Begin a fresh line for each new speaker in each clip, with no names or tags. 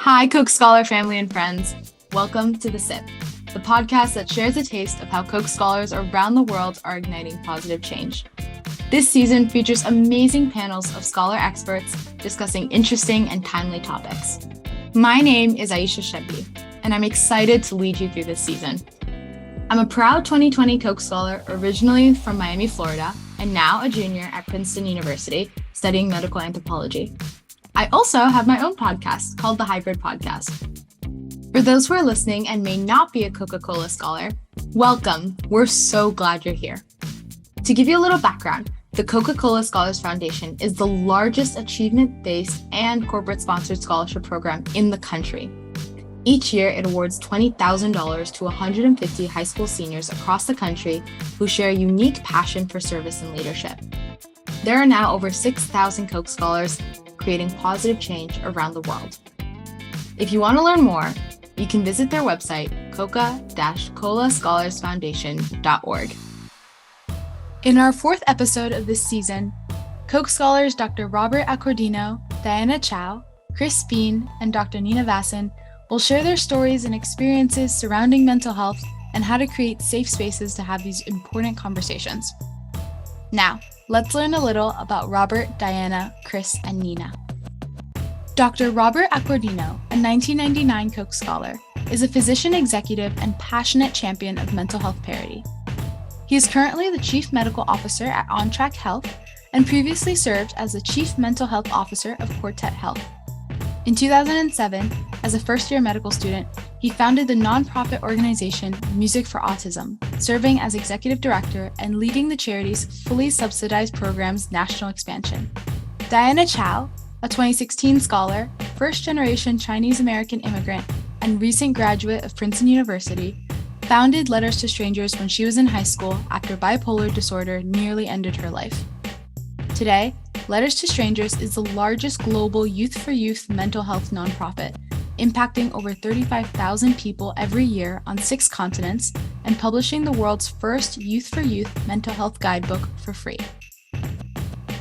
Hi, Coke Scholar family and friends. Welcome to The Sip, the podcast that shares a taste of how Coke Scholars around the world are igniting positive change. This season features amazing panels of scholar experts discussing interesting and timely topics. My name is Aisha Shebi, and I'm excited to lead you through this season. I'm a proud 2020 Coke Scholar originally from Miami, Florida, and now a junior at Princeton University studying medical anthropology. I also have my own podcast called The Hybrid Podcast. For those who are listening and may not be a Coca-Cola Scholar, welcome. We're so glad you're here. To give you a little background, the Coca-Cola Scholars Foundation is the largest achievement-based and corporate-sponsored scholarship program in the country. Each year, it awards $20,000 to 150 high school seniors across the country who share a unique passion for service and leadership. There are now over 6,000 Coke Scholars creating positive change around the world. If you want to learn more, you can visit their website, coca-colascholarsfoundation.org. In our fourth episode of this season, Coke Scholars Dr. Robert Accordino, Diana Chao, Chris Biehn, and Dr. Nina Vasan will share their stories and experiences surrounding mental health and how to create safe spaces to have these important conversations. Now, let's learn a little about Robert, Diana, Chris, and Nina. Dr. Robert Accordino, a 1999 Coke Scholar, is a physician executive and passionate champion of mental health parity. He is currently the Chief Medical Officer at Ontrak Health and previously served as the Chief Mental Health Officer of Quartet Health. In 2007, as a first-year medical student, he founded the nonprofit organization Music for Autism, serving as executive director and leading the charity's fully subsidized program's national expansion. Diana Chao, a 2016 scholar, first-generation Chinese-American immigrant, and recent graduate of Princeton University, founded Letters to Strangers when she was in high school after bipolar disorder nearly ended her life. Today, Letters to Strangers is the largest global youth-for-youth mental health nonprofit, impacting over 35,000 people every year on 6 continents and publishing the world's first youth-for-youth mental health guidebook for free.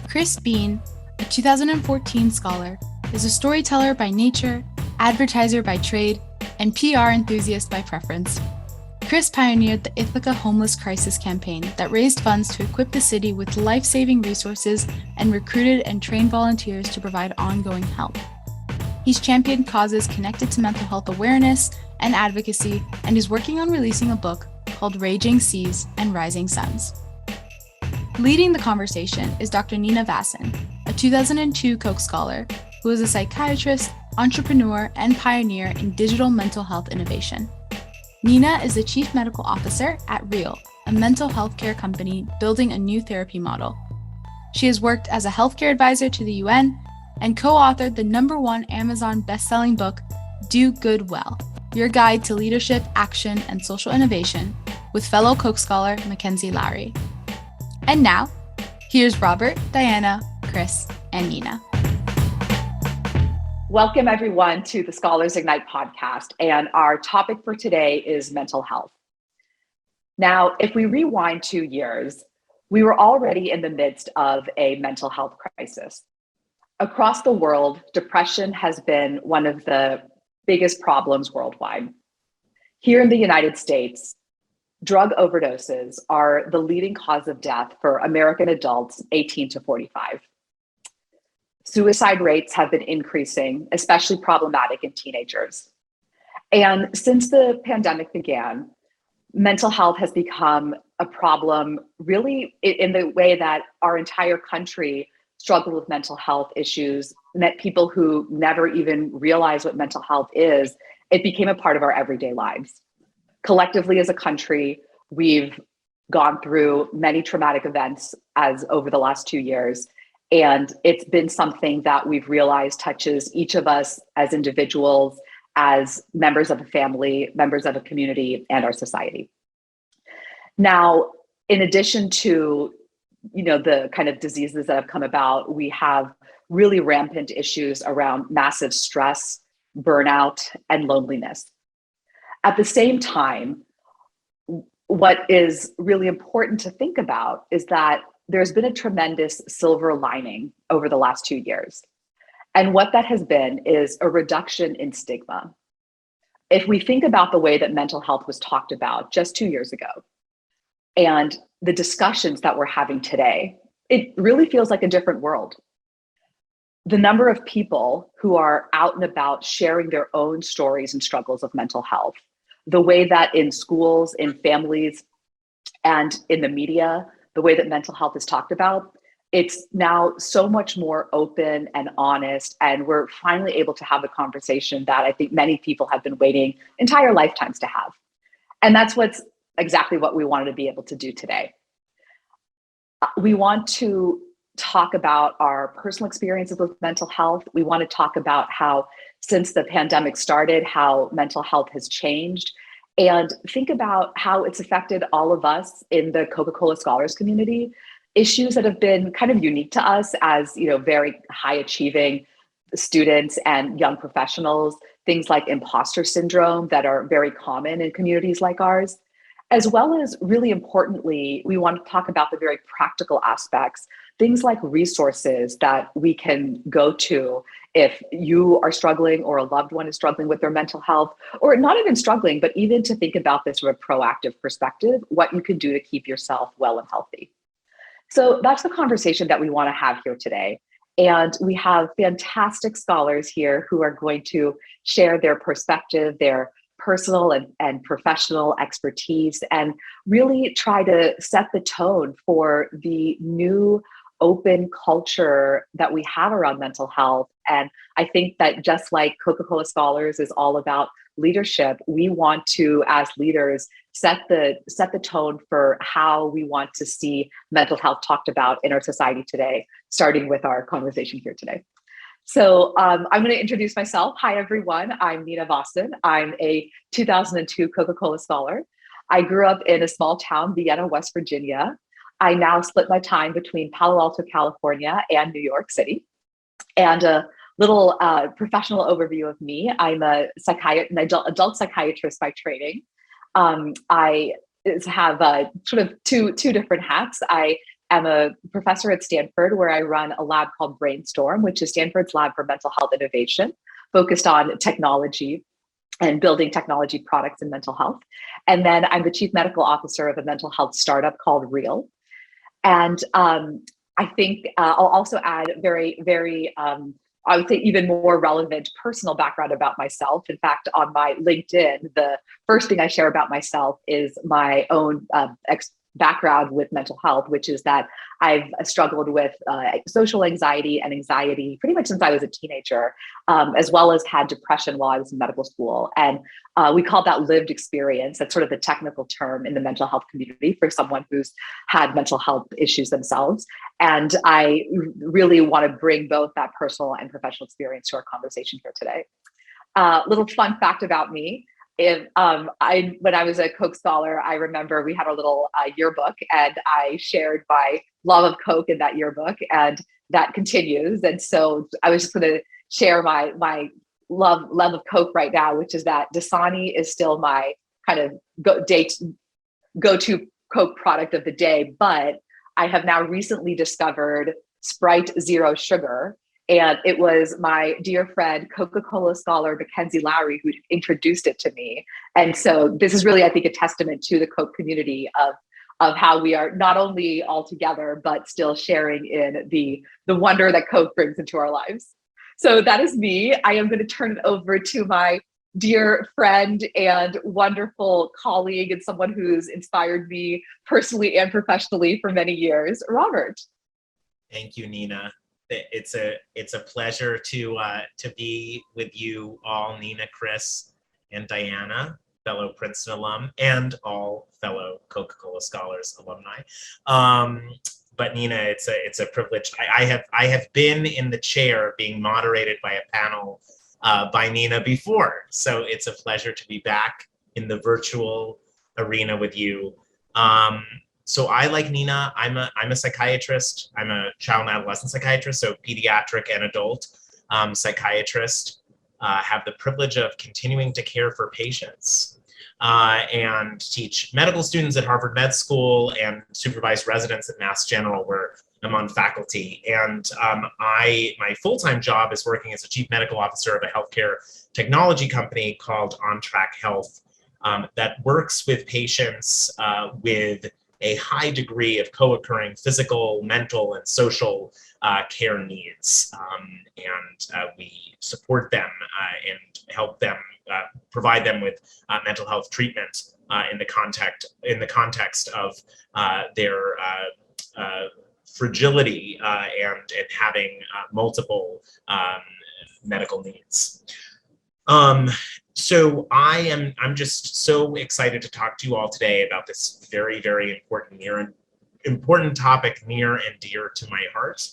Chris Biehn, a 2014 scholar, is a storyteller by nature, advertiser by trade, and PR enthusiast by preference. Chris pioneered the Ithaca Homeless Crisis campaign that raised funds to equip the city with life-saving resources and recruited and trained volunteers to provide ongoing help. He's championed causes connected to mental health awareness and advocacy and is working on releasing a book called Raging Seas and Rising Suns. Leading the conversation is Dr. Nina Vasan, a 2002 Coke Scholar who is a psychiatrist, entrepreneur, and pioneer in digital mental health innovation. Nina is the Chief Medical Officer at Real, a mental health care company building a new therapy model. She has worked as a healthcare advisor to the UN and co-authored the #1 Amazon best-selling book, Do Good Well, Your Guide to Leadership, Action, and Social Innovation, with fellow Coke Scholar Mackenzie Lowry. And now, here's Robert, Diana, Chris, and Nina.
Welcome everyone to the Scholars Ignite podcast, and our topic for today is mental health. Now, if we rewind 2 years, we were already in the midst of a mental health crisis. Across the world, depression has been one of the biggest problems worldwide. Here in the United States, drug overdoses are the leading cause of death for American adults 18 to 45. Suicide rates have been increasing, especially problematic in teenagers. And since the pandemic began, mental health has become a problem really in the way that our entire country struggled with mental health issues, and that people who never even realized what mental health is, it became a part of our everyday lives. Collectively as a country, we've gone through many traumatic events as over the last 2 years. And it's been something that we've realized touches each of us as individuals, as members of a family, members of a community, and our society. Now, in addition to, the kind of diseases that have come about, we have really rampant issues around massive stress, burnout, and loneliness. At the same time, what is really important to think about is that there's been a tremendous silver lining over the last 2 years. And what that has been is a reduction in stigma. If we think about the way that mental health was talked about just 2 years ago and the discussions that we're having today, it really feels like a different world. The number of people who are out and about sharing their own stories and struggles of mental health, the way that in schools, in families, and in the media, the way that mental health is talked about, it's now so much more open and honest. And we're finally able to have the conversation that I think many people have been waiting entire lifetimes to have. And that's exactly what we wanted to be able to do today. We want to talk about our personal experiences with mental health. We want to talk about how, since the pandemic started, how mental health has changed, and think about how it's affected all of us in the Coca-Cola Scholars community. Issues that have been kind of unique to us as, very high achieving students and young professionals, things like imposter syndrome that are very common in communities like ours. As well as, really importantly, we want to talk about the very practical aspects, things like resources that we can go to if you are struggling or a loved one is struggling with their mental health, or not even struggling, but even to think about this from a proactive perspective, what you can do to keep yourself well and healthy. So that's the conversation that we want to have here today. And we have fantastic scholars here who are going to share their perspective, their personal and professional expertise, and really try to set the tone for the new open culture that we have around mental health. And I think that just like Coca-Cola Scholars is all about leadership, we want to, as leaders, set the tone for how we want to see mental health talked about in our society today, starting with our conversation here today. So I'm going to introduce myself. Hi, everyone. I'm Nina Vasan. I'm a 2002 Coca-Cola Scholar. I grew up in a small town, Biehn, West Virginia. I now split my time between Palo Alto, California, and New York City. And a little professional overview of me: I'm an adult psychiatrist by training. I have sort of two different hats. I am a professor at Stanford, where I run a lab called Brainstorm, which is Stanford's lab for mental health innovation, focused on technology and building technology products in mental health. And then I'm the chief medical officer of a mental health startup called Real. And I think I'll also add very, very, I would say even more relevant personal background about myself. In fact, on my LinkedIn, the first thing I share about myself is my own background with mental health, which is that I've struggled with social anxiety and anxiety pretty much since I was a teenager, as well as had depression while I was in medical school. And we call that lived experience. That's sort of the technical term in the mental health community for someone who's had mental health issues themselves. And I really want to bring both that personal and professional experience to our conversation here today. Little fun fact about me: when I was a Coke Scholar, I remember we had a little yearbook, and I shared my love of Coke in that yearbook, and that continues. And so I was just going to share my love of Coke right now, which is that Dasani is still my kind of go-to Coke product of the day, but I have now recently discovered Sprite Zero Sugar. And it was my dear friend, Coca-Cola Scholar Mackenzie Lowry, who introduced it to me. And so this is really, I think, a testament to the Coke community of how we are not only all together, but still sharing in the wonder that Coke brings into our lives. So that is me. I am going to turn it over to my dear friend and wonderful colleague, and someone who's inspired me personally and professionally for many years, Robert.
Thank you, Nina. It's a pleasure to be with you all, Nina, Chris, and Diana, fellow Princeton alum, and all fellow Coca-Cola Scholars alumni. But Nina, it's a privilege. I have been in the chair being moderated by a panel by Nina before, so it's a pleasure to be back in the virtual arena with you. So I, like Nina, I'm a psychiatrist. I'm a child and adolescent psychiatrist, so pediatric and adult psychiatrist. Have the privilege of continuing to care for patients and teach medical students at Harvard Med School and supervise residents at Mass General, where I'm on faculty, and my full-time job is working as a chief medical officer of a healthcare technology company called Ontrak Health that works with patients with a high degree of co-occurring physical, mental, and social care needs. And we support them and help them provide them with mental health treatment in the context of their fragility and having multiple medical needs. So I'm just so excited to talk to you all today about this very, very important topic near and dear to my heart,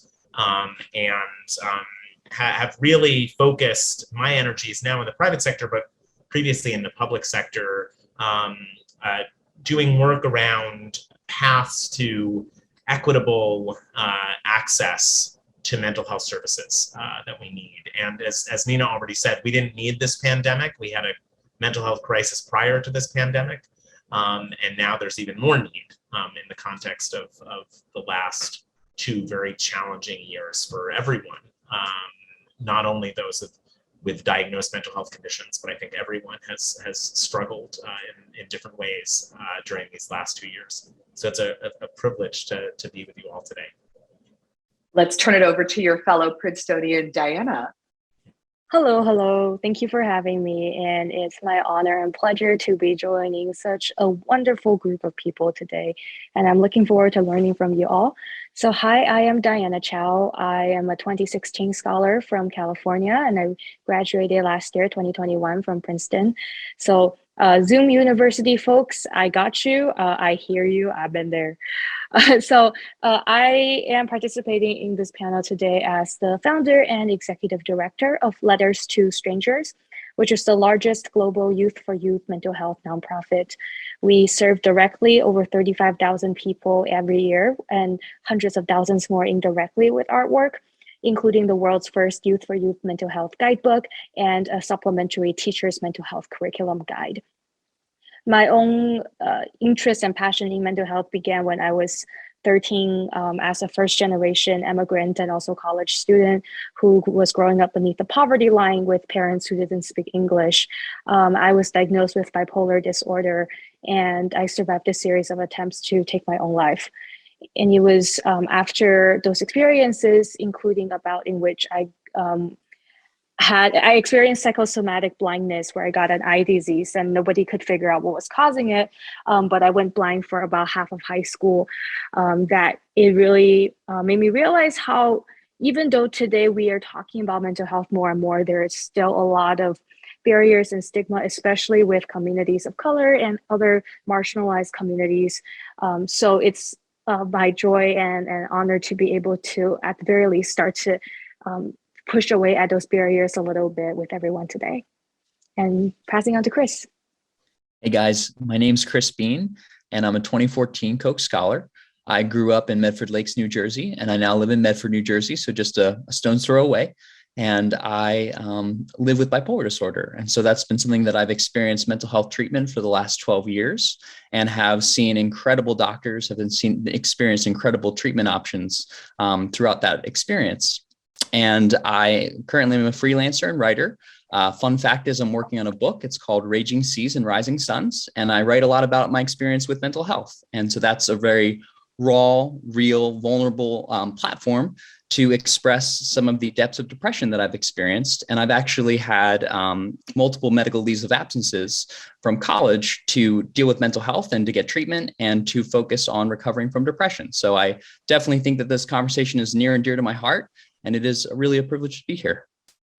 have really focused my energies now in the private sector, but previously in the public sector, doing work around paths to equitable access to mental health services that we need. And as Nina already said, we didn't need this pandemic. We had a mental health crisis prior to this pandemic. And now there's even more need in the context of the last 2 very challenging years for everyone. Not only those with diagnosed mental health conditions, but I think everyone has struggled in different ways during these last 2 years. So it's a privilege to be with you all today.
Let's turn it over to your fellow Princetonian, Diana.
Hello. Thank you for having me. And it's my honor and pleasure to be joining such a wonderful group of people today. And I'm looking forward to learning from you all. So hi, I am Diana Chao. I am a 2016 scholar from California, and I graduated last year, 2021, from Princeton. So Zoom University folks, I got you. I hear you. I've been there. So I am participating in this panel today as the founder and executive director of Letters to Strangers, which is the largest global youth for youth mental health nonprofit. We serve directly over 35,000 people every year and hundreds of thousands more indirectly with artwork, including the world's first Youth for Youth mental health guidebook and a supplementary teacher's mental health curriculum guide. My own interest and passion in mental health began when I was 13 as a first-generation immigrant and also college student who was growing up beneath the poverty line with parents who didn't speak English. I was diagnosed with bipolar disorder, and I survived a series of attempts to take my own life. And it was after those experiences, including a bout in which I experienced psychosomatic blindness where I got an eye disease and nobody could figure out what was causing it. But I went blind for about half of high school. That it really made me realize how, even though today we are talking about mental health more and more, there is still a lot of barriers and stigma, especially with communities of color and other marginalized communities. So it's my joy and honor to be able to, at the very least, start to push away at those barriers a little bit with everyone today. And passing on to Chris.
Hey guys, my name's Chris Biehn, and I'm a 2014 Coke Scholar. I grew up in Medford Lakes, New Jersey, and I now live in Medford, New Jersey, so just a stone's throw away. And I live with bipolar disorder. And so that's been something that I've experienced mental health treatment for the last 12 years and have seen incredible doctors, experienced incredible treatment options throughout that experience. And I currently am a freelancer and writer. Fun fact is I'm working on a book. It's called Raging Seas and Rising Suns. And I write a lot about my experience with mental health. And so that's a very raw, real, vulnerable platform to express some of the depths of depression that I've experienced. And I've actually had multiple medical leaves of absences from college to deal with mental health and to get treatment and to focus on recovering from depression. So I definitely think that this conversation is near and dear to my heart. And it is really a privilege to be here.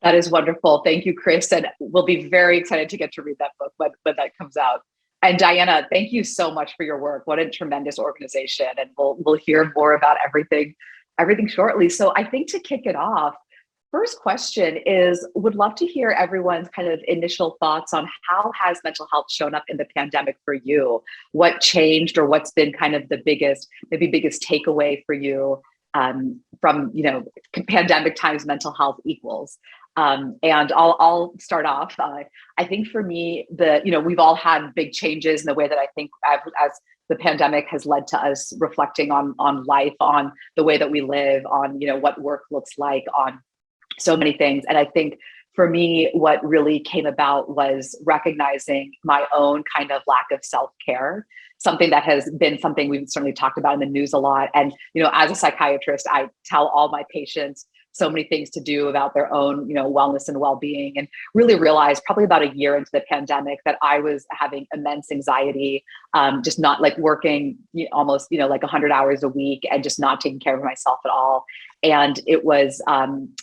That is wonderful. Thank you, Chris. And we'll be very excited to get to read that book when that comes out. And Diana, thank you so much for your work. What a tremendous organization. And we'll hear more about everything shortly. So I think to kick it off, first question is, would love to hear everyone's kind of initial thoughts on how has mental health shown up in the pandemic for you? What changed, or what's been kind of the biggest takeaway for you from, pandemic times mental health equals. And I'll start off. I think for me, we've all had big changes in the way that I think as the pandemic has led to us reflecting on life, on the way that we live, on, what work looks like, on so many things. And I think for me, what really came about was recognizing my own kind of lack of self-care, something that has been something we've certainly talked about in the news a lot. And, as a psychiatrist, I tell all my patients so many things to do about their own, wellness and well-being, and really realized probably about a year into the pandemic that I was having immense anxiety, just not like working almost, like 100 hours a week and just not taking care of myself at all. And it was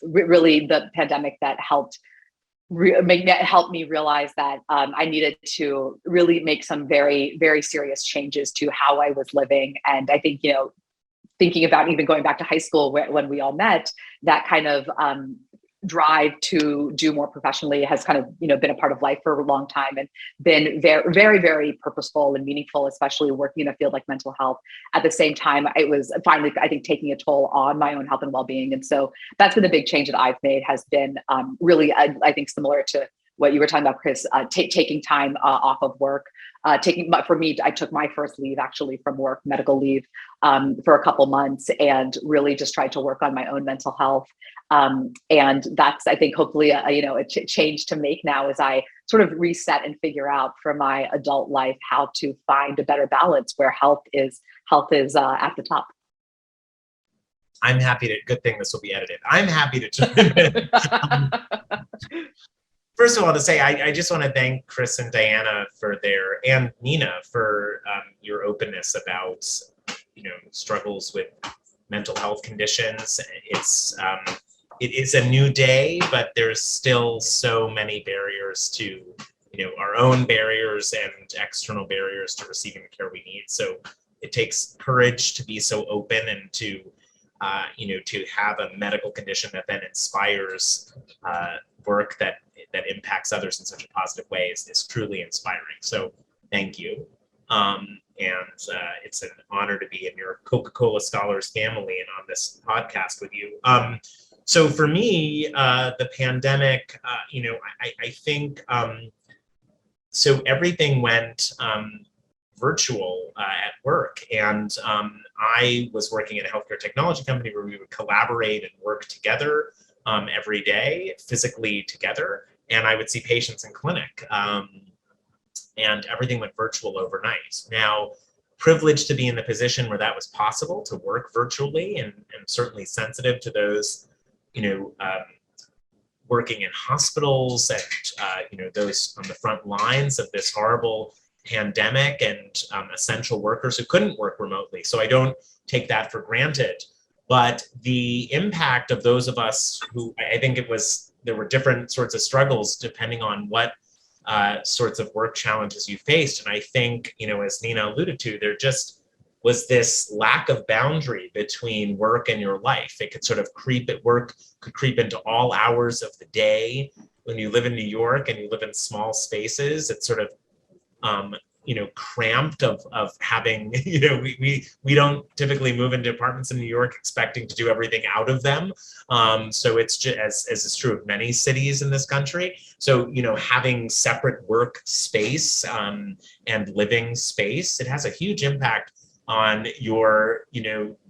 really the pandemic that helped me realize that I needed to really make some very, very serious changes to how I was living. And I think, thinking about even going back to high school when we all met, that kind of drive to do more professionally has kind of, been a part of life for a long time, and been very, very, very purposeful and meaningful, especially working in a field like mental health. At the same time, it was finally, I think, taking a toll on my own health and well-being. And so that's been the big change that I've made, has been really, I think, similar to what you were talking about, Chris, taking time off of work. For me, I took my first leave actually from work, medical leave, for a couple months, and really just tried to work on my own mental health. And that's, I think, hopefully, a change to make now as I sort of reset and figure out for my adult life how to find a better balance where health is at the top.
I'm happy to. Good thing this will be edited. I'm happy to jump in. First of all, to say, I just want to thank Chris and Diana and Nina for your openness about, struggles with mental health conditions. It is a new day, but there's still so many barriers to, our own barriers and external barriers to receiving the care we need. So it takes courage to be so open and to, to have a medical condition that then inspires work that impacts others in such a positive way is truly inspiring. So thank you. And it's an honor to be in your Coca-Cola Scholars family and on this podcast with you. So for me, the pandemic, I think, so everything went virtual at work. And I was working at a healthcare technology company where we would collaborate and work together every day, physically together. And I would see patients in clinic, and everything went virtual overnight. Now, privileged to be in the position where that was possible, to work virtually, and certainly sensitive to those, working in hospitals and, those on the front lines of this horrible pandemic, and essential workers who couldn't work remotely. So I don't take that for granted. But the impact of those of us who, I think there were different sorts of struggles depending on what sorts of work challenges you faced. And I think, as Nina alluded to, there just was this lack of boundary between work and your life. It could sort of work could creep into all hours of the day. When you live in New York and you live in small spaces, it's sort of, cramped of having, we don't typically move into apartments in New York expecting to do everything out of them. So it's just, as is true of many cities in this country. So, having separate work space and living space, it has a huge impact on your,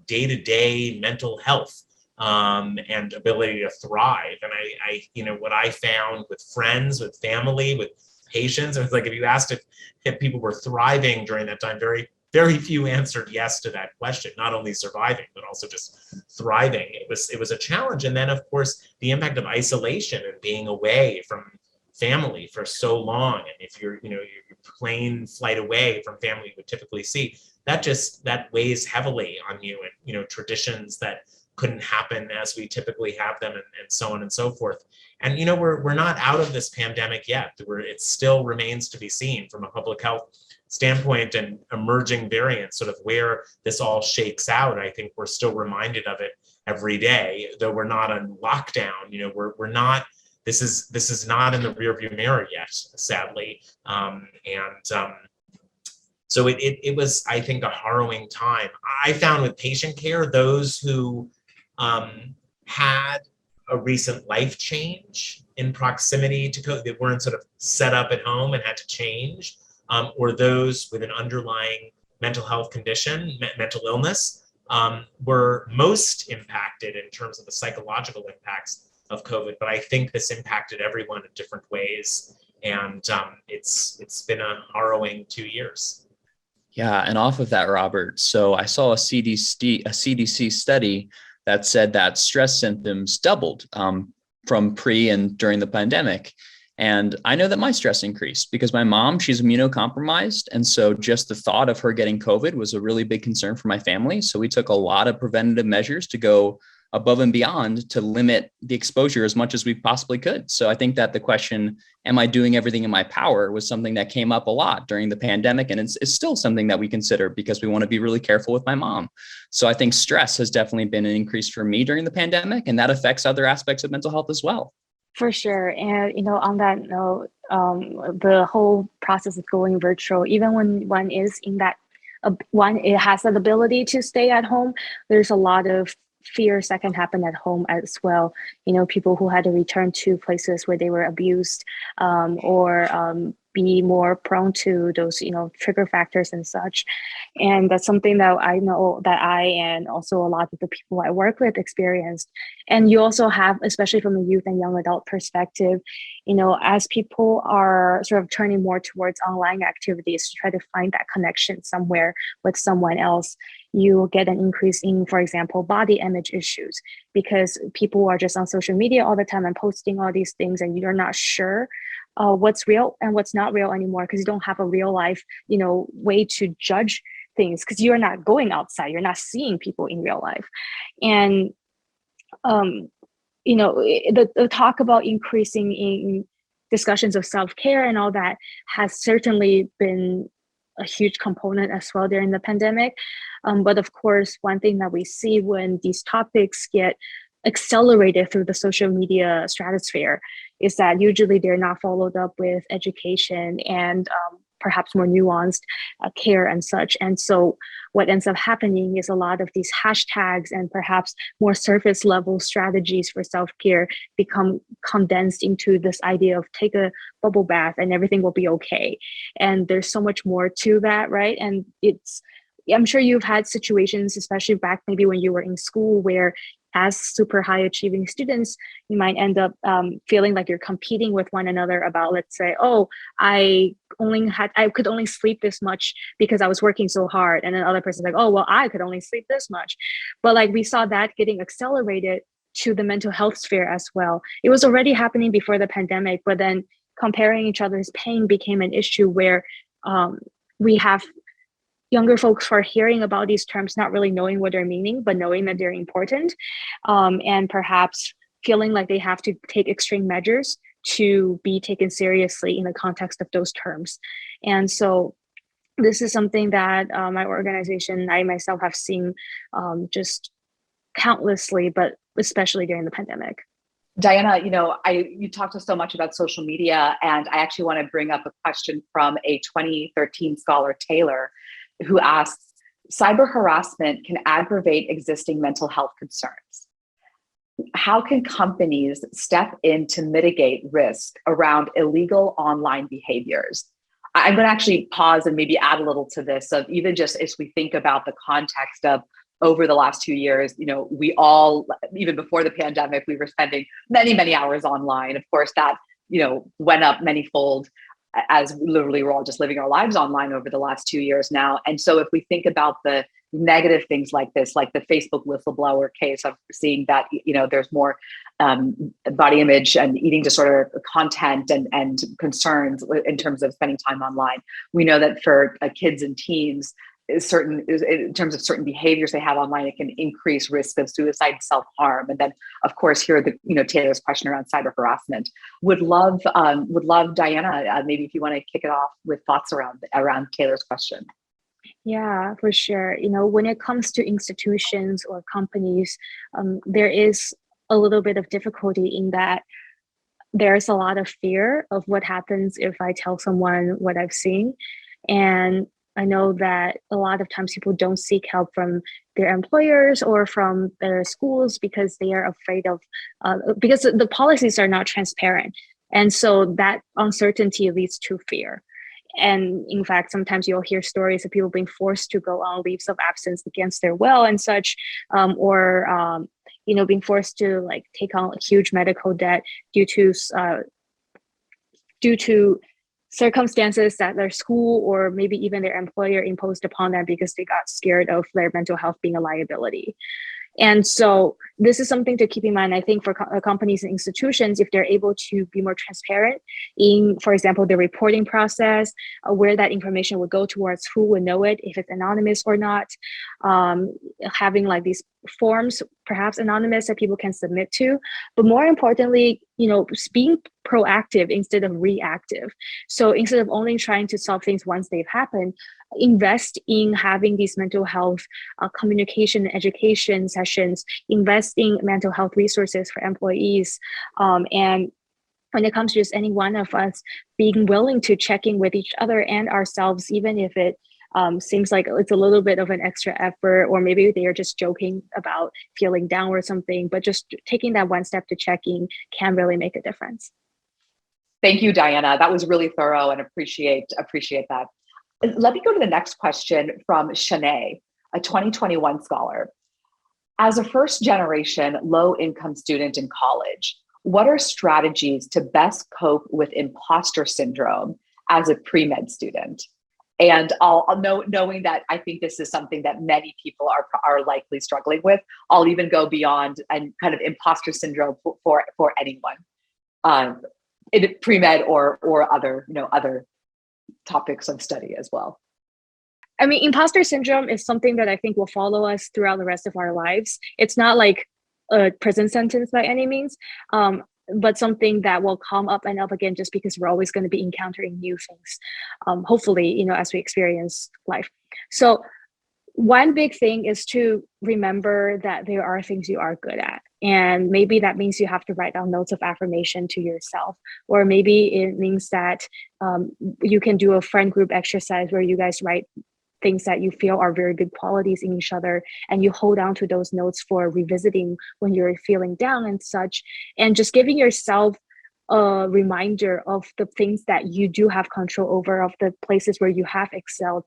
day-to-day mental health and ability to thrive. And I what I found with friends, with family, with patients, it was like, if you asked if people were thriving during that time, very, very few answered yes to that question. Not only surviving, but also just thriving. It was a challenge. And then, of course, the impact of isolation and being away from family for so long. And if you're, your plane flight away from family you would typically see, that weighs heavily on you, and, traditions that couldn't happen as we typically have them, and so on and so forth. And, we're not out of this pandemic yet. It still remains to be seen from a public health standpoint, and emerging variants, sort of where this all shakes out. I think we're still reminded of it every day, though we're not on lockdown. We're not, this is not in the rearview mirror yet, sadly. So it was, I think, a harrowing time. I found with patient care, those who had a recent life change in proximity to COVID, that weren't sort of set up at home and had to change, or those with an underlying mental health condition, mental illness, were most impacted in terms of the psychological impacts of COVID. But I think this impacted everyone in different ways. And it's been a harrowing 2 years.
Yeah, and off of that, Robert, so I saw a CDC study that said that stress symptoms doubled from pre and during the pandemic. And I know that my stress increased because my mom, she's immunocompromised. And so just the thought of her getting COVID was a really big concern for my family. So we took a lot of preventative measures to go above and beyond to limit the exposure as much as we possibly could. So I think that the question, am I doing everything in my power, was something that came up a lot during the pandemic. And it's still something that we consider because we want to be really careful with my mom. So I think stress has definitely been an increase for me during the pandemic, and that affects other aspects of mental health as well.
For sure. And, on that note, the whole process of going virtual, even when one is in that, it has that ability to stay at home, there's a lot of fears that can happen at home as well. People who had to return to places where they were abused, or be more prone to those, trigger factors and such. And that's something that I know that I and also a lot of the people I work with experienced. And you also have, especially from a youth and young adult perspective, as people are sort of turning more towards online activities to try to find that connection somewhere with someone else, you will get an increase in, for example, body image issues, because people are just on social media all the time and posting all these things, and you're not sure what's real and what's not real anymore, because you don't have a real life, way to judge things, because you're not going outside, you're not seeing people in real life. And the talk about increasing in discussions of self-care and all that has certainly been a huge component as well during the pandemic. But of course, one thing that we see when these topics get accelerated through the social media stratosphere is that usually they're not followed up with education and perhaps more nuanced care and such. And so what ends up happening is a lot of these hashtags and perhaps more surface level strategies for self-care become condensed into this idea of take a bubble bath and everything will be okay. And there's so much more to that, right? And I'm sure you've had situations, especially back maybe when you were in school, where as super high achieving students, you might end up feeling like you're competing with one another about, let's say, oh, I could only sleep this much because I was working so hard. And then other person's like, oh, well, I could only sleep this much. But like we saw that getting accelerated to the mental health sphere as well. It was already happening before the pandemic, but then comparing each other's pain became an issue where we have younger folks who are hearing about these terms, not really knowing what they're meaning, but knowing that they're important, and perhaps feeling like they have to take extreme measures to be taken seriously in the context of those terms. And so this is something that my organization, I myself have seen just countlessly, but especially during the pandemic.
Diana, you talked so much about social media, and I actually want to bring up a question from a 2013 scholar, Taylor, who asks, cyber harassment can aggravate existing mental health concerns. How can companies step in to mitigate risk around illegal online behaviors? I'm going to actually pause and maybe add a little to this, of even just as we think about the context of over the last 2 years, we all, even before the pandemic, we were spending many, many hours online. Of course, that, went up manyfold as literally we're all just living our lives online over the last 2 years now. And so if we think about the negative things like this, like the Facebook whistleblower case of seeing that, there's more body image and eating disorder content and concerns in terms of spending time online. We know that for kids and teens, in terms of certain behaviors they have online, it can increase risk of suicide and self-harm. And then, of course, here Taylor's question around cyber harassment. Would love Diana, maybe if you want to kick it off with thoughts around Taylor's question.
Yeah, for sure. When it comes to institutions or companies, there is a little bit of difficulty in that there's a lot of fear of what happens if I tell someone what I've seen. And I know that a lot of times people don't seek help from their employers or from their schools because they are afraid of, because the policies are not transparent. And so that uncertainty leads to fear. And in fact, sometimes you'll hear stories of people being forced to go on leaves of absence against their will and such, or being forced to like take on a huge medical debt due to circumstances that their school or maybe even their employer imposed upon them because they got scared of their mental health being a liability. And so this is something to keep in mind, I think, for companies and institutions, if they're able to be more transparent in, for example, the reporting process, where that information would go towards, who would know it, if it's anonymous or not, having like these forms, perhaps anonymous, that people can submit to. But more importantly, being proactive instead of reactive. So instead of only trying to solve things once they've happened, invest in having these mental health communication and education sessions, invest in mental health resources for employees. And when it comes to just any one of us being willing to check in with each other and ourselves, even if it seems like it's a little bit of an extra effort, or maybe they are just joking about feeling down or something, but just taking that one step to check in can really make a difference.
Thank you, Diana. That was really thorough and appreciate that. Let me go to the next question from Shanae, a 2021 scholar. As a first generation low-income student in college, what are strategies to best cope with imposter syndrome as a pre-med student? And I'll knowing that I think this is something that many people are likely struggling with, I'll even go beyond and kind of imposter syndrome for anyone, in pre-med or other topics of study as well.
I mean, imposter syndrome is something that I think will follow us throughout the rest of our lives. It's not like a prison sentence by any means, but something that will come up and up again just because we're always going to be encountering new things, hopefully, as we experience life. So one big thing is to remember that there are things you are good at. And maybe that means you have to write down notes of affirmation to yourself. Or maybe it means that you can do a friend group exercise where you guys write things that you feel are very good qualities in each other, and you hold on to those notes for revisiting when you're feeling down and such, and just giving yourself a reminder of the things that you do have control over, of the places where you have excelled,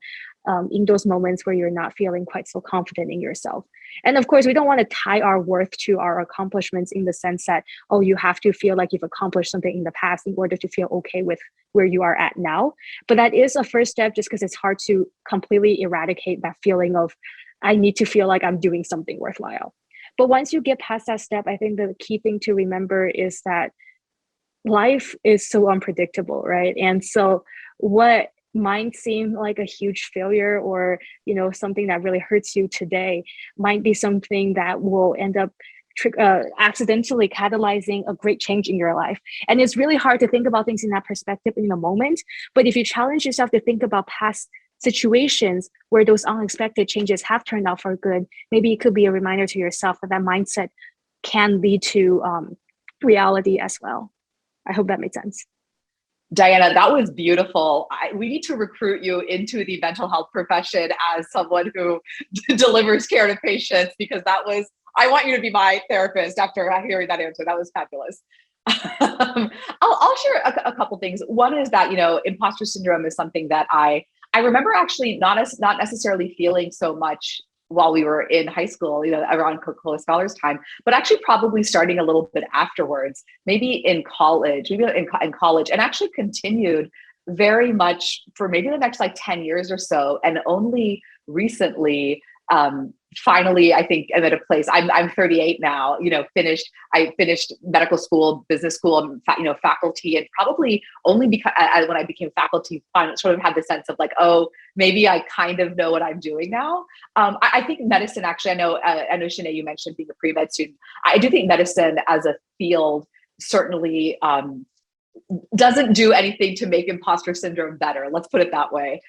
in those moments where you're not feeling quite so confident in yourself. And of course, we don't want to tie our worth to our accomplishments in the sense that, oh, you have to feel like you've accomplished something in the past in order to feel okay with where you are at now. But that is a first step, just because it's hard to completely eradicate that feeling of, I need to feel like I'm doing something worthwhile. But once you get past that step, I think the key thing to remember is that life is so unpredictable, right? And so what might seem like a huge failure or something that really hurts you today might be something that will end up accidentally catalyzing a great change in your life. And it's really hard to think about things in that perspective in the moment, but if you challenge yourself to think about past situations where those unexpected changes have turned out for good, maybe it could be a reminder to yourself that mindset can lead to reality as well. I hope that made sense.
Diana, that was beautiful. We need to recruit you into the mental health profession as someone who delivers care to patients, because I want you to be my therapist after hearing that answer. That was fabulous. I'll share a couple things. One is that, imposter syndrome is something that I remember actually not necessarily feeling so much while we were in high school, around Coca-Cola Scholars time, but actually probably starting a little bit afterwards, maybe in college, and actually continued very much for maybe the next 10 years or so. And only recently, finally, I think I'm at a place, I'm 38 now, I finished medical school, business school, faculty, and probably only because when I became faculty, sort of had the sense of oh, maybe I kind of know what I'm doing now. I think medicine, actually, I know, Shanae, you mentioned being a pre-med student. I do think medicine as a field certainly doesn't do anything to make imposter syndrome better. Let's put it that way.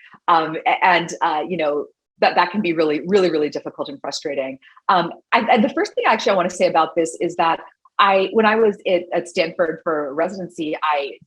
That can be really, really, really difficult and frustrating. The first thing actually I want to say about this is that when I was at Stanford for residency, I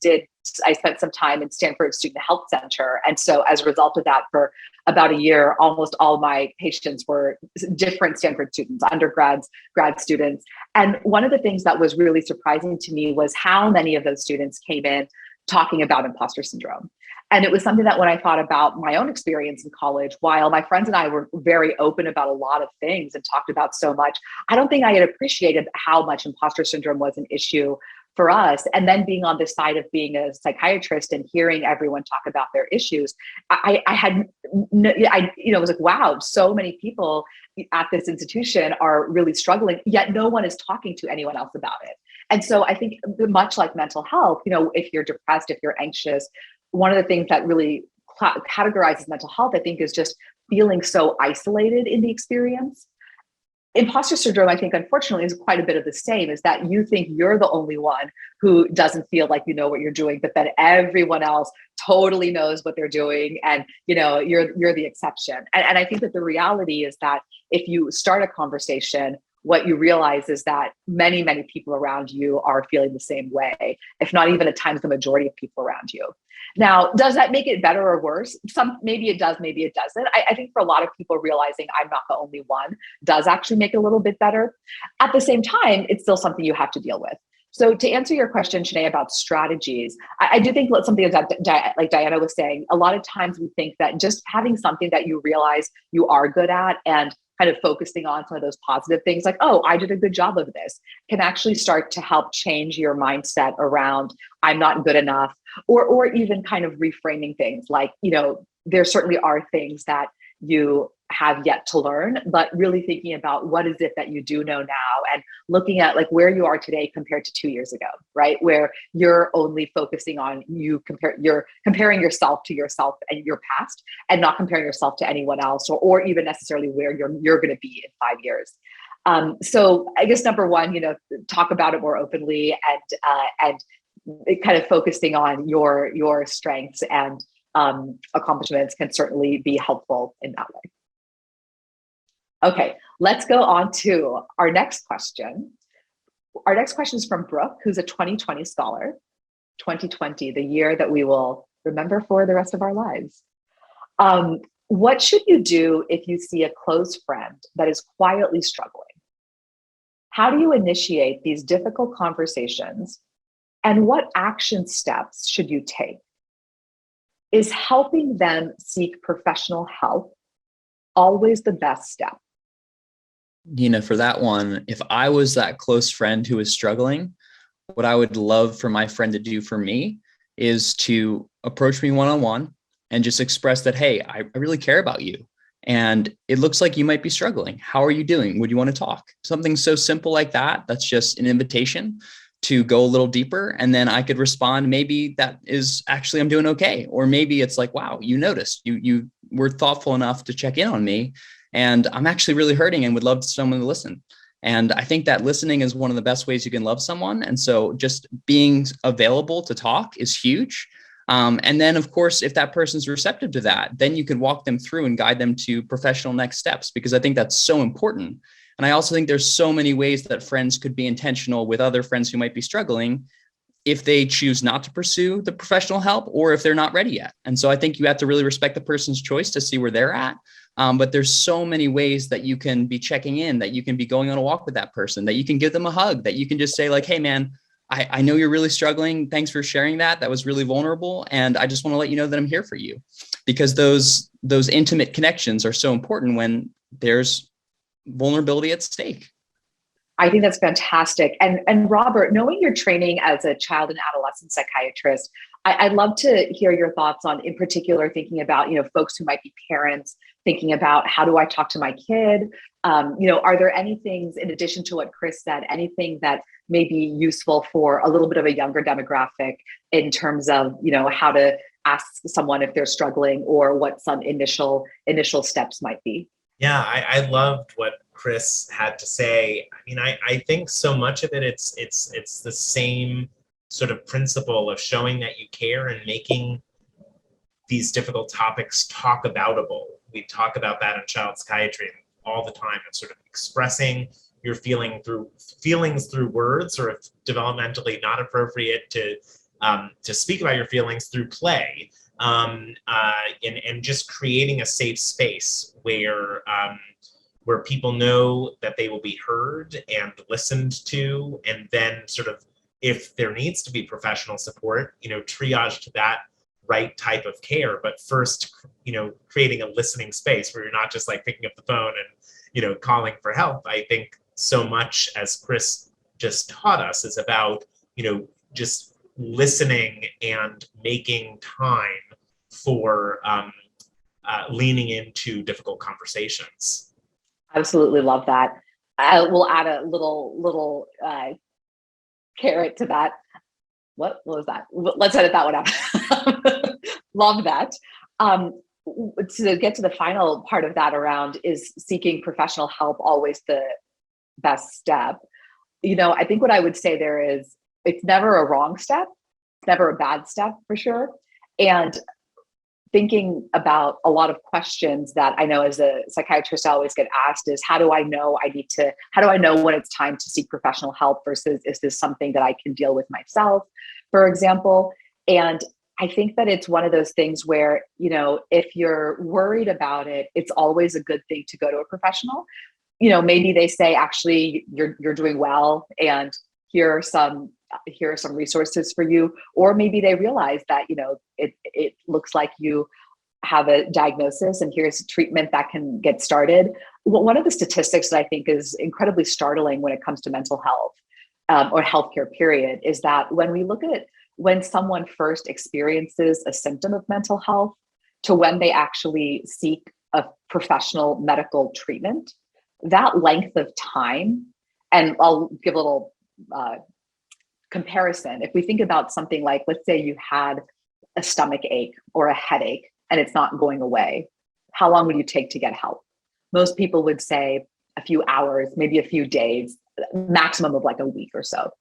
spent some time in Stanford Student Health Center. And so as a result of that, for about a year, almost all my patients were different Stanford students, undergrads, grad students. And one of the things that was really surprising to me was how many of those students came in talking about imposter syndrome. And it was something that when I thought about my own experience in college, while my friends and I were very open about a lot of things and talked about so much, I don't think I had appreciated how much imposter syndrome was an issue for us. And then being on the side of being a psychiatrist and hearing everyone talk about their issues, I was like, wow, so many people at this institution are really struggling, yet no one is talking to anyone else about it. And so I think much like mental health, if you're depressed, if you're anxious, one of the things that really categorizes mental health, I think, is just feeling so isolated in the experience. Imposter syndrome, I think, unfortunately, is quite a bit of the same, is that you think you're the only one who doesn't feel like you know what you're doing, but then everyone else totally knows what they're doing, and you're the exception. And I think that the reality is that if you start a conversation, what you realize is that many, many people around you are feeling the same way, if not even at times the majority of people around you. Now, does that make it better or worse? Maybe it does, maybe it doesn't. I think for a lot of people, realizing I'm not the only one does actually make it a little bit better. At the same time, it's still something you have to deal with. So to answer your question, Shanae, about strategies, I do think something that, like Diana was saying, a lot of times we think that just having something that you realize you are good at and kind of focusing on some of those positive things, like, oh, I did a good job of this, can actually start to help change your mindset around I'm not good enough, or even kind of reframing things like, there certainly are things that you have yet to learn, but really thinking about what is it that you do know now, and looking at like where you are today compared to 2 years ago, right? Where you're only focusing on you're comparing yourself to yourself and your past, and not comparing yourself to anyone else, or even necessarily where you're going to be in 5 years. So I guess number one, talk about it more openly, and kind of focusing on your strengths and accomplishments can certainly be helpful in that way. Okay, let's go on to our next question. Our next question is from Brooke, who's a 2020 scholar. 2020, the year that we will remember for the rest of our lives. What should you do if you see a close friend that is quietly struggling? How do you initiate these difficult conversations? And what action steps should you take? Is helping them seek professional help always the best step?
For that one, if I was that close friend who is struggling, what I would love for my friend to do for me is to approach me one-on-one and just express that, hey, I really care about you. And it looks like you might be struggling. How are you doing? Would you want to talk? Something so simple like that. That's just an invitation to go a little deeper. And then I could respond, maybe that is actually, I'm doing okay. Or maybe it's like, wow, you noticed, you were thoughtful enough to check in on me, and I'm actually really hurting and would love someone to listen. And I think that listening is one of the best ways you can love someone. And so just being available to talk is huge. And then, of course, if that person's receptive to that, then you can walk them through and guide them to professional next steps, because I think that's so important. And I also think there's so many ways that friends could be intentional with other friends who might be struggling if they choose not to pursue the professional help, or if they're not ready yet. And so I think you have to really respect the person's choice to see where they're at. But there's so many ways that you can be checking in, that you can be going on a walk with that person, that you can give them a hug, that you can just say like, hey man, I know you're really struggling. Thanks for sharing that. That was really vulnerable. And I just want to let you know that I'm here for you, because those intimate connections are so important when there's vulnerability at stake.
I think that's fantastic. And Robert, knowing your training as a child and adolescent psychiatrist, I'd love to hear your thoughts on, in particular, thinking about, folks who might be parents, thinking about how do I talk to my kid? Are there any things, in addition to what Chris said, anything that may be useful for a little bit of a younger demographic in terms of, how to ask someone if they're struggling, or what some initial steps might be?
Yeah, I loved what Chris had to say. I mean, I think so much of it, it's the same sort of principle of showing that you care and making these difficult topics talk aboutable. We talk about that in child psychiatry all the time, and sort of expressing your feelings through words, or if developmentally not appropriate to speak about your feelings, through play, and just creating a safe space where people know that they will be heard and listened to, and then sort of if there needs to be professional support, triage to that right type of care. But first, creating a listening space where you're not just like picking up the phone and, calling for help. I think so much, as Chris just taught us, is about, just listening and making time for leaning into difficult conversations.
Absolutely love that. I will add a little carrot to that. What was that? Let's edit that one out. Love that. To get to the final part of that around, is seeking professional help always the best step? I think what I would say there is, it's never a wrong step, never a bad step for sure. And thinking about a lot of questions that I know as a psychiatrist I always get asked is, how do I know when it's time to seek professional help versus is this something that I can deal with myself, for example? And I think that it's one of those things where, if you're worried about it, it's always a good thing to go to a professional. Maybe they say, actually, you're doing well, and here are some resources for you. Or maybe they realize that, it looks like you have a diagnosis and here's treatment that can get started. One of the statistics that I think is incredibly startling when it comes to mental health or healthcare period is that when we look at when someone first experiences a symptom of mental health to when they actually seek a professional medical treatment, that length of time, and I'll give a little comparison. If we think about something like, let's say you had a stomach ache or a headache and it's not going away, how long would you take to get help? Most people would say a few hours, maybe a few days, maximum of like a week or so.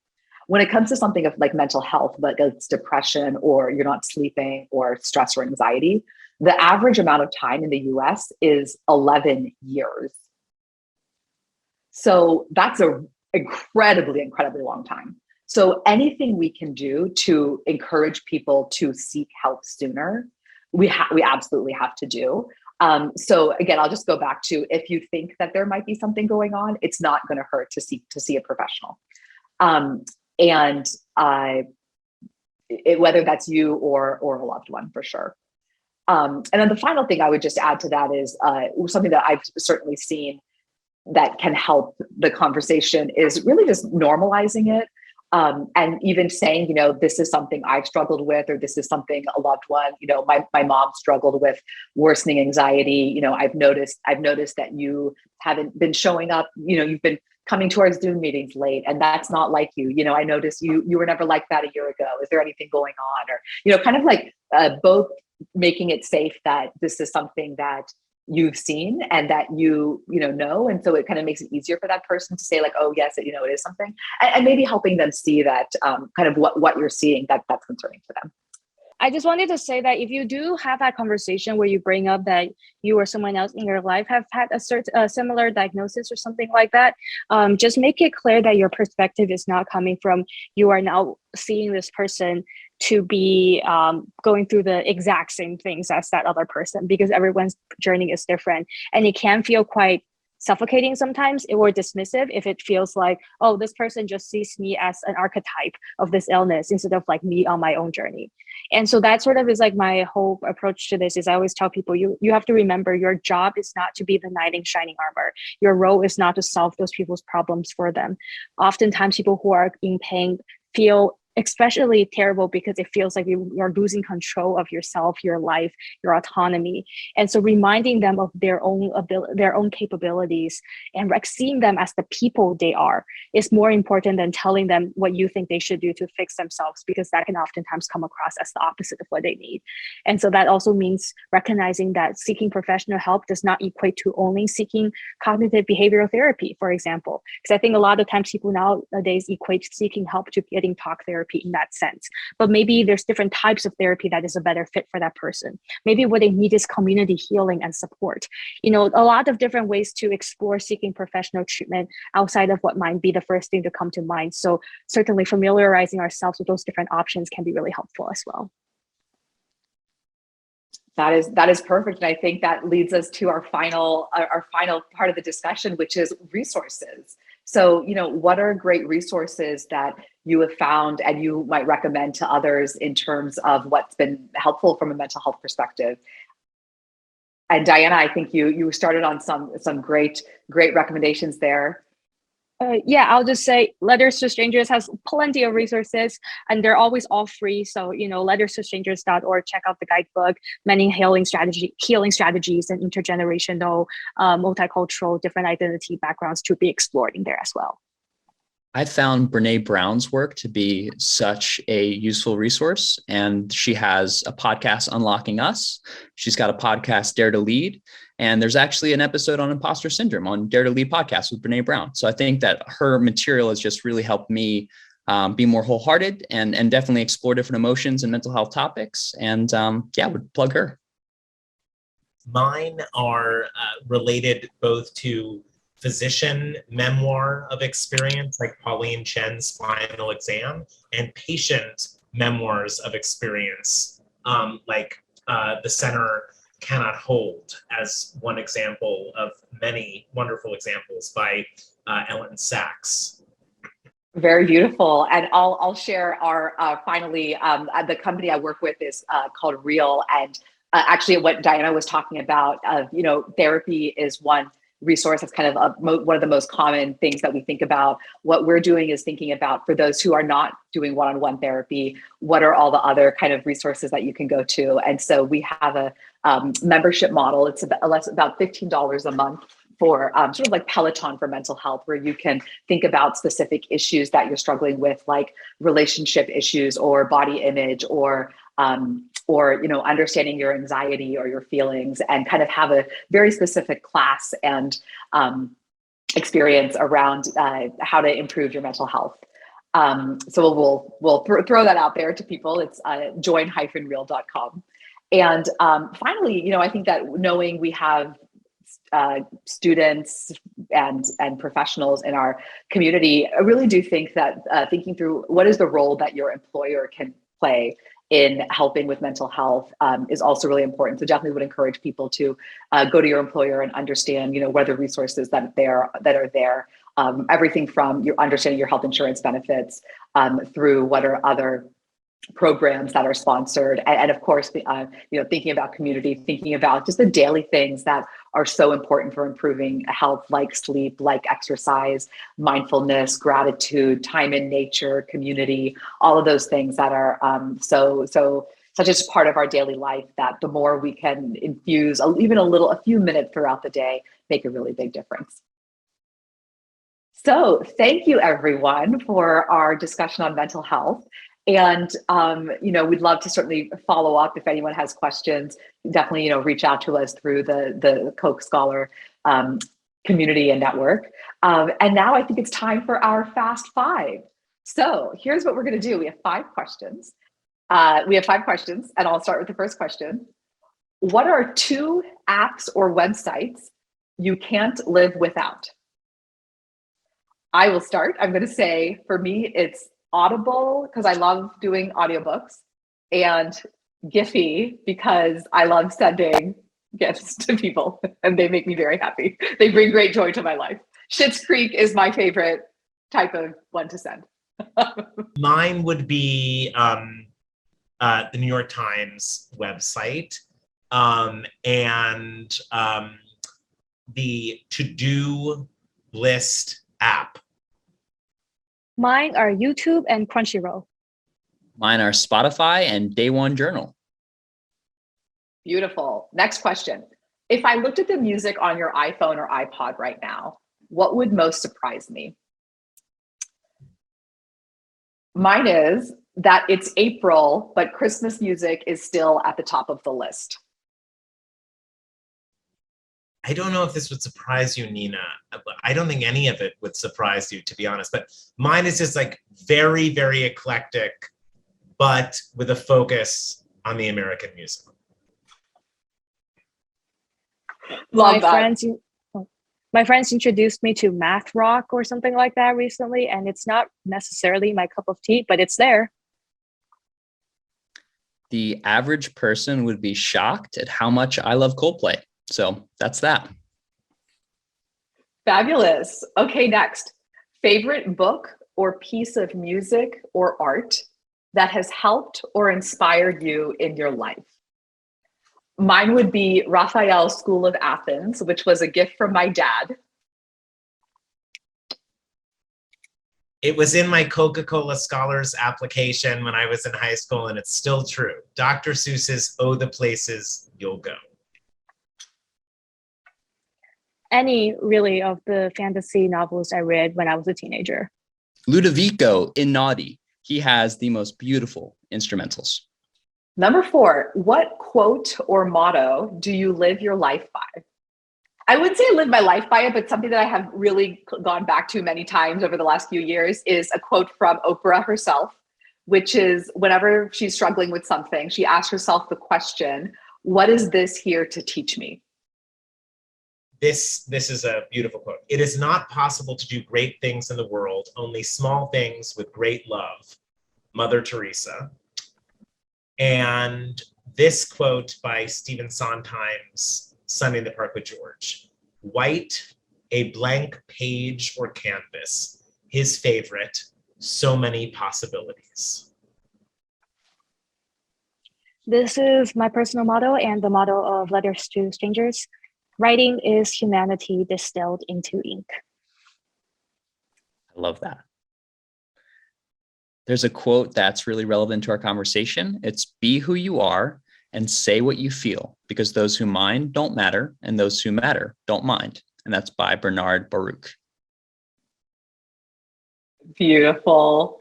When it comes to something of like mental health, like it's depression or you're not sleeping or stress or anxiety, the average amount of time in the US is 11 years. So that's an incredibly, incredibly long time. So anything we can do to encourage people to seek help sooner, we absolutely have to do. So again, I'll just go back to, if you think that there might be something going on, it's not going to hurt to see a professional. Whether that's you or a loved one, for sure. And then the final thing I would just add to that is something that I've certainly seen that can help the conversation is really just normalizing it. And even saying, this is something I've struggled with, or this is something a loved one, my mom struggled with worsening anxiety. I've noticed that you haven't been showing up, you've been coming to our Zoom meetings late, and that's not like you. I noticed you were never like that a year ago. Is there anything going on? Or, kind of like both making it safe that this is something that you've seen and that know. And so it kind of makes it easier for that person to say like, oh yes, it is something. And maybe helping them see that kind of what you're seeing that's concerning to them.
I just wanted to say that if you do have that conversation where you bring up that you or someone else in your life have had a similar diagnosis or something like that, just make it clear that your perspective is not coming from you are now seeing this person to be going through the exact same things as that other person, because everyone's journey is different. And it can feel quite suffocating sometimes or dismissive if it feels like, oh, this person just sees me as an archetype of this illness instead of like me on my own journey. And so that sort of is like my whole approach to this is I always tell people, you have to remember your job is not to be the knight in shining armor. Your role is not to solve those people's problems for them. Oftentimes people who are in pain feel especially terrible because it feels like you're losing control of yourself, your life, your autonomy. And so reminding them of their own ability, their own capabilities, and seeing them as the people they are is more important than telling them what you think they should do to fix themselves, because that can oftentimes come across as the opposite of what they need. And so that also means recognizing that seeking professional help does not equate to only seeking cognitive behavioral therapy, for example. Because I think a lot of times people nowadays equate seeking help to getting talk therapy in that sense. But maybe there's different types of therapy that is a better fit for that person. Maybe what they need is community healing and support. A lot of different ways to explore seeking professional treatment outside of what might be the first thing to come to mind. So certainly familiarizing ourselves with those different options can be really helpful as well.
That is perfect. And I think that leads us to our final part of the discussion, which is resources. So, what are great resources that you have found and you might recommend to others in terms of what's been helpful from a mental health perspective? And Diana, I think you started on some great recommendations there.
Yeah, I'll just say Letters to Strangers has plenty of resources, and they're always all free. So, letterstostrangers.org, check out the guidebook, many healing strategies and intergenerational, multicultural, different identity backgrounds to be explored in there as well.
I found Brene Brown's work to be such a useful resource, and she has a podcast, Unlocking Us. She's got a podcast, Dare to Lead, and there's actually an episode on imposter syndrome on Dare to Lead podcast with Brene Brown. So I think that her material has just really helped me be more wholehearted and definitely explore different emotions and mental health topics. And would plug her.
Mine are related both to physician memoir of experience, like Pauline Chen's Final Exam, and patient memoirs of experience, like The Center Cannot Hold, as one example of many wonderful examples by Ellen Sachs.
Very beautiful. And I'll share our finally, the company I work with is called Real. And actually what Diana was talking about, therapy is one resource. That's kind of one of the most common things that we think about. What we're doing is thinking about, for those who are not doing one-on-one therapy, what are all the other kind of resources that you can go to? And so we have a membership model. It's about $15 a month for sort of like Peloton for mental health, where you can think about specific issues that you're struggling with, like relationship issues or body image or understanding your anxiety or your feelings, and kind of have a very specific class and experience around how to improve your mental health. So we'll throw that out there to people. It's join-real.com. And finally, I think that knowing we have students and professionals in our community, I really do think that thinking through what is the role that your employer can play in helping with mental health is also really important. So definitely would encourage people to go to your employer and understand, what are the resources that are there. Everything from your understanding your health insurance benefits through what are other programs that are sponsored, and of course, thinking about community, thinking about just the daily things that are so important for improving health, like sleep, like exercise, mindfulness, gratitude, time in nature, community, all of those things that are such as part of our daily life, that the more we can infuse even a few minutes throughout the day, make a really big difference. So thank you everyone for our discussion on mental health. And, we'd love to certainly follow up if anyone has questions. Definitely, reach out to us through the Coke Scholar community and network. And now I think it's time for our Fast Five. So here's what we're going to do. We have 5 questions. And I'll start with the first question. What are 2 apps or websites you can't live without? I will start. I'm going to say, for me, it's Audible, because I love doing audiobooks, and Giphy, because I love sending gifts to people and they make me very happy. They bring great joy to my life. Schitt's Creek is my favorite type of one to send.
Mine would be the New York Times website and the to-do list app.
Mine are YouTube and Crunchyroll.
Mine are Spotify and Day One Journal.
Beautiful. Next question. If I looked at the music on your iPhone or iPod right now, what would most surprise me? Mine is that it's April, but Christmas music is still at the top of the list.
I don't know if this would surprise you, Nina. I don't think any of it would surprise you, to be honest. But mine is just like very, very eclectic, but with a focus on the American music.
Love
my friends introduced me to math rock or something like that recently, and it's not necessarily my cup of tea, but it's there.
The average person would be shocked at how much I love Coldplay. So that's that.
Fabulous. Okay, next. Favorite book or piece of music or art that has helped or inspired you in your life? Mine would be Raphael's School of Athens, which was a gift from my dad.
It was in my Coca-Cola Scholars application when I was in high school, and it's still true. Dr. Seuss's Oh, the Places You'll Go.
Any really of the fantasy novels I read when I was a teenager.
Ludovico in Naughty. He has the most beautiful instrumentals.
Number 4, what quote or motto do you live your life by? I wouldn't say I live my life by it, but something that I have really gone back to many times over the last few years is a quote from Oprah herself, which is whenever she's struggling with something, she asks herself the question, what is this here to teach me?
This is a beautiful quote. It is not possible to do great things in the world, only small things with great love. Mother Teresa. And this quote by Stephen Sondheim's Sunday in the Park with George. White, a blank page or canvas, his favorite, so many possibilities.
This is my personal motto and the motto of Letters to Strangers. Writing is humanity distilled into ink.
I love that. There's a quote that's really relevant to our conversation. It's be who you are and say what you feel, because those who mind don't matter and those who matter don't mind. And that's by Bernard Baruch.
Beautiful.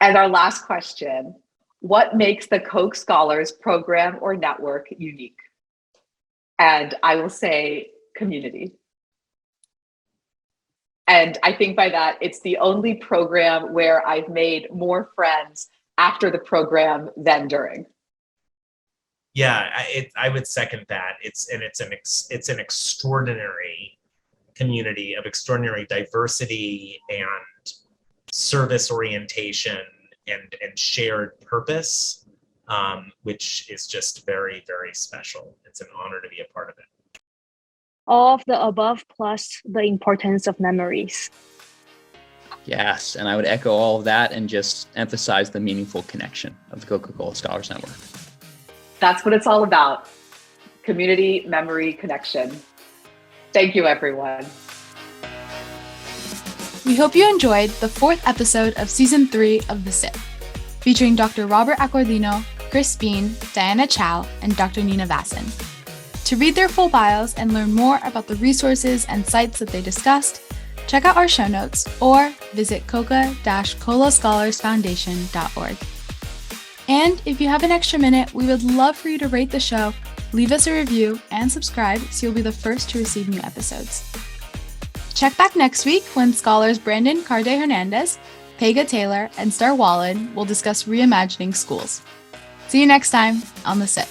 And our last question, what makes the Coke Scholars program or network unique? And I will say community. And I think by that, it's the only program where I've made more friends after the program than during.
Yeah, I would second that. It's an extraordinary community of extraordinary diversity and service orientation and shared purpose, which is just very, very special. It's an honor to be a part of it.
All of the above plus the importance of memories.
Yes, and I would echo all of that and just emphasize the meaningful connection of the Coca-Cola Scholars Network.
That's what it's all about. Community, memory, connection. Thank you, everyone.
We hope you enjoyed the 4th episode of Season 3 of The Sip, featuring Dr. Robert Accordino, Chris Biehn, Diana Chao, and Dr. Nina Vasan. To read their full bios and learn more about the resources and sites that they discussed, check out our show notes or visit coca-colascholarsfoundation.org. And if you have an extra minute, we would love for you to rate the show, leave us a review, and subscribe so you'll be the first to receive new episodes. Check back next week when scholars Brandon Carde Hernandez, Pega Taylor, and Star Wallen will discuss reimagining schools. See you next time on The Sip.